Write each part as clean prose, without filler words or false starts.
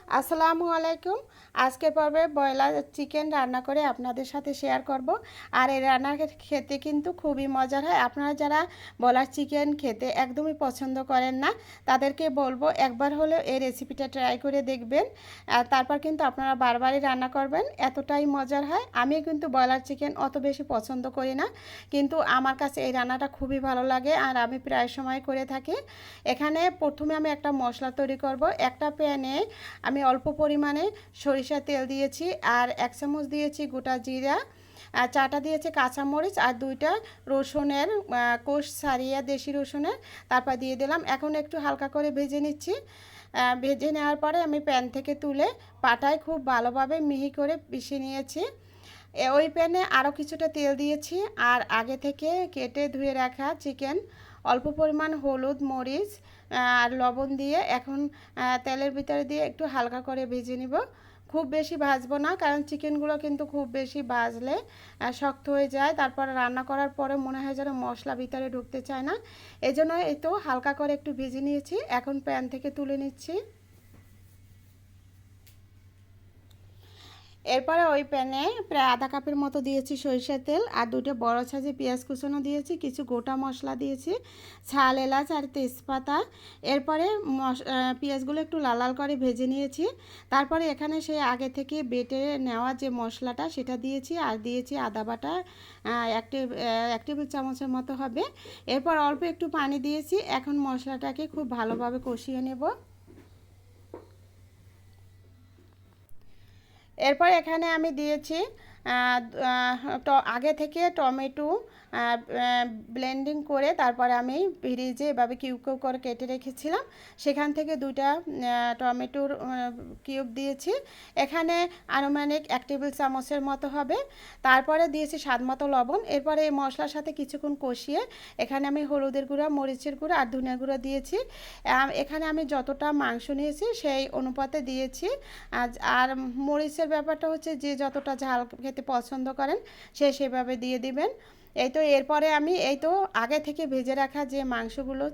আসসালামু আলাইকুম। আজকের পর্বে ব্রয়লার চিকেন রান্না করে আপনাদের সাথে শেয়ার করব। আর এই রান্না খেতে কিন্তু খুবই মজার হয়। আপনারা যারা ব্রয়লার চিকেন খেতে একদমই পছন্দ করেন না, তাদেরকে বলবো একবার হলেও এই রেসিপিটা ট্রাই করে দেখবেন। আর তারপর কিন্তু আপনারা বারবারই রান্না করবেন, এতটাই মজার হয়। আমি কিন্তু ব্রয়লার চিকেন অত বেশি পছন্দ করি না, কিন্তু আমার কাছে এই রান্নাটা খুবই ভালো লাগে আর আমি প্রায় সময় করে থাকি। এখানে প্রথমে আমি একটা মশলা তৈরি করব। একটা প্যানে আমি অল্প পরিমাণে সরিষার তেল দিয়েছি আর 1 চামচ দিয়েছি গোটা জিরা, আর 4টা দিয়েছি কাঁচামরিচ আর 2টা রসুনের কোষ ছাড়িয়ে দেশি রসুনের, তারপর দিয়ে দিলাম। এখন একটু হালকা করে ভেজে নিচ্ছি। ভেজে নেওয়ার পরে আমি প্যান থেকে তুলে পাটায় খুব ভালোভাবে মিহি করে পিষে নিয়েছি। ওই প্যানে আরও কিছুটা তেল দিয়েছি আর আগে থেকে কেটে ধুয়ে রাখা চিকেন, অল্প পরিমাণ হলুদ মরিচ আর লবণ দিয়ে এখন তেলের ভিতরে দিয়ে একটু হালকা করে ভেজে নিব। খুব বেশি ভাজবো না, কারণ চিকেনগুলো কিন্তু খুব বেশি ভাজলে শক্ত হয়ে যায়, তারপর রান্না করার পরে মনে হয় যেন মশলা ভিতরে ঢুকতে চায় না। এই জন্য এই তো হালকা করে একটু ভেজে নিয়েছি, এখন প্যান থেকে তুলে নিচ্ছি। এরপরে ওই প্যানে প্রায় আধা কাপের মতো দিয়েছি সরিষার তেল আর 2টা বড় সাইজে পেঁয়াজ কুচানো দিয়েছি, কিছু গোটা মশলা দিয়েছি, ঝাল এলাচ আর তেজপাতা। এরপরে পেঁয়াজগুলো একটু লাল লাল করে ভেজে নিয়েছি। তারপরে এখানে সেই আগে থেকে বেটে নেওয়া যে মশলাটা সেটা দিয়েছি আর দিয়েছি আদা বাটা 1 টেবিল চামচের মতো হবে। এরপর অল্প একটু পানি দিয়েছি। এখন মশলাটাকে খুব ভালোভাবে কষিয়ে নেব। এরপর এখানে আমি দিয়েছি আগে থেকে টমেটো ব্লেন্ডিং করে তারপরে আমি ফ্রিজে এভাবে কিউব কিউব করে কেটে রেখেছিলাম, সেখান থেকে 2টা টমেটোর কিউব দিয়েছি। এখানে আনুমানিক 1 টেবিল চামচের মতো হবে। তারপরে দিয়েছি স্বাদ মতো লবণ। এরপরে এই মশলার সাথে কিছুক্ষণ কষিয়ে এখানে আমি হলুদের গুঁড়া মরিচের গুঁড়া আর ধনিয়ার গুঁড়া দিয়েছি। এখানে আমি যতটা মাংস নিয়েছি সেই অনুপাতে দিয়েছি। আর মরিচের ব্যাপারটা হচ্ছে যে যতটা ঝাল খেতে পছন্দ করেন সে সেভাবে দিয়ে দিবেন। এই তো এরপরে আমি এই তো আগে থেকে ভেজে রাখা যে মাংসগুলো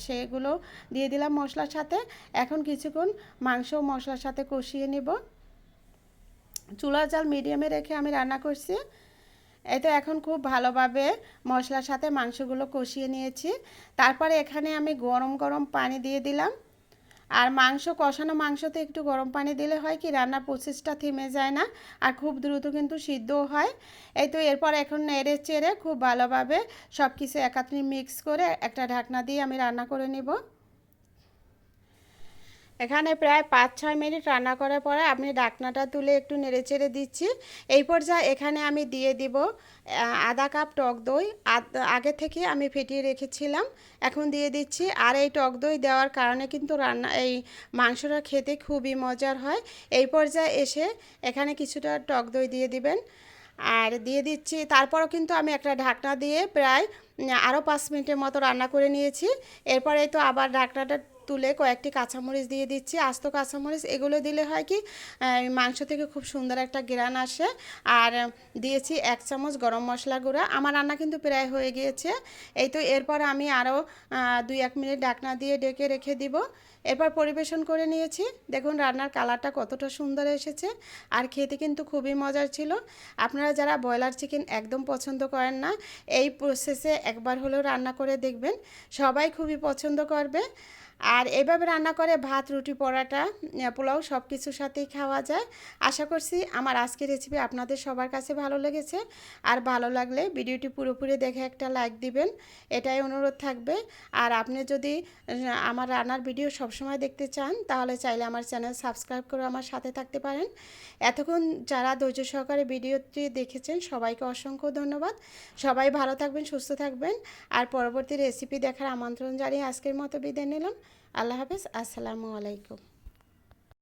সেগুলো দিয়ে দিলাম মশলার সাথে। এখন কিছুক্ষণ মাংস মশলার সাথে কষিয়ে নিব। চুলার জাল মিডিয়ামে রেখে আমি রান্না করছি। এই তো এখন খুব ভালোভাবে মশলার সাথে মাংসগুলো কষিয়ে নিয়েছি। তারপরে এখানে আমি গরম গরম পানি দিয়ে দিলাম। আর মাংস কষানো মাংসতে একটু গরম পানি দিলে হয় কি রান্নার প্রসেসটা থেমে যায় না আর খুব দ্রুত কিন্তু সিদ্ধও হয়। এই তো এরপর এখন নেড়ে চেড়ে খুব ভালোভাবে সব কিছু একাত্রে মিক্স করে একটা ঢাকনা দিয়ে আমি রান্না করে নেব। এখানে প্রায় 5-6 মিনিট রান্না করার পরে আমি ঢাকনাটা তুলে একটু নেড়েচেড়ে দিচ্ছি। এই পর্যায়ে এখানে আমি দিয়ে দিব আধা কাপ টক দই, আগে থেকে আমি ফেটিয়ে রেখেছিলাম, এখন দিয়ে দিচ্ছি। আর এই টক দই দেওয়ার কারণে কিন্তু এই মাংসটা খেতে খুবই মজার হয়। এই পর্যায়ে এসে এখানে কিছুটা টক দই দিয়ে দিবেন আর দিয়ে দিচ্ছি। তারপরও কিন্তু আমি একটা ঢাকনা দিয়ে প্রায় আরও 5 মিনিটের মতো রান্না করে নিয়েছি। এরপরে তো আবার ঢাকনাটা তুলে কয়েকটি কাঁচামরিচ দিয়ে দিচ্ছি, আস্ত কাঁচামরিচ। এগুলো দিলে হয় কি মাংস থেকে খুব সুন্দর একটা ঘ্রাণ আসে। আর দিয়েছি 1 চামচ গরম মশলা গুঁড়া। আমার রান্না কিন্তু প্রায় হয়ে গিয়েছে। এই তো এরপর আমি আরও 2-1 মিনিট ঢাকনা দিয়ে ঢেকে রেখে দিব। এরপর পরিবেশন করে নিয়েছি। দেখুন রান্নার কালারটা কতটা সুন্দর এসেছে আর খেতে কিন্তু খুবই মজার ছিল। আপনারা যারা ব্রয়লার চিকেন একদম পছন্দ করেন না, এই প্রসেসে একবার হলেও রান্না করে দেখবেন, সবাই খুবই পছন্দ করবে। আর এভাবে রান্না করে ভাত রুটি পরোটা পোলাও সব কিছুর সাথেই খাওয়া যায়। আশা করছি আমার আজকের রেসিপি আপনাদের সবার কাছে ভালো লেগেছে। আর ভালো লাগলে ভিডিওটি পুরোপুরি দেখে একটা লাইক দিবেন, এটাই অনুরোধ থাকবে। আর আপনি যদি আমার রান্নার ভিডিও সবসময় দেখতে চান তাহলে চাইলে আমার চ্যানেল সাবস্ক্রাইব করে আমার সাথে থাকতে পারেন। এতক্ষণ যারা ধৈর্য সহকারে ভিডিওটি দেখেছেন সবাইকে অসংখ্য ধন্যবাদ। সবাই ভালো থাকবেন, সুস্থ থাকবেন। আর পরবর্তী রেসিপি দেখার আমন্ত্রণ জানিয়ে আজকের মতো বিদায় নিলাম। আল্লাহ হাফেজ। আসসালামু আলাইকুম।